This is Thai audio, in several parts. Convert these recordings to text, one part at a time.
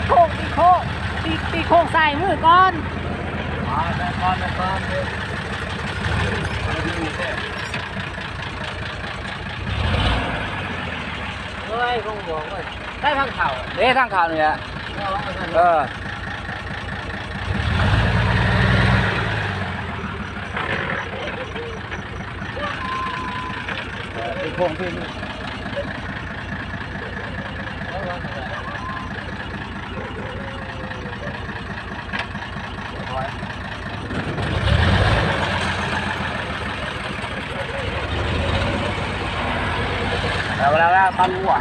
โค้งตีโค้งใส่มือก่อนก่อนเฮ้ยคงบอกว่าได้ทางเข่า เด้ทางข่าวนี่แหละตีโค้งขึ้นแล้วตอนรู้อ่ะ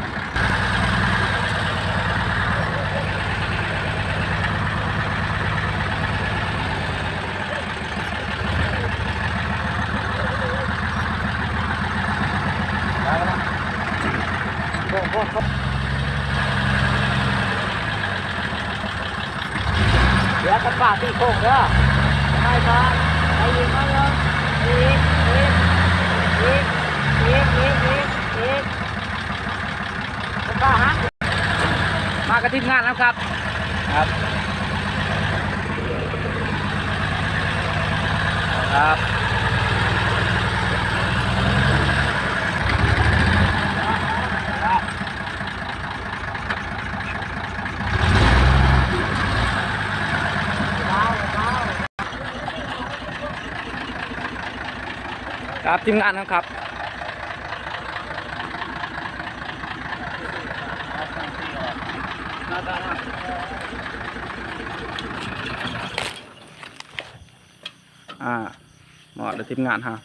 เดี๋ยวกระบะตีโค้งเด้อไปก่อนไปยิงมาเลยอีกกระบะฮะมากระทิงงานแล้วครับครับครับทีมงานนะครับเหมาะเลยทีมงานฮะ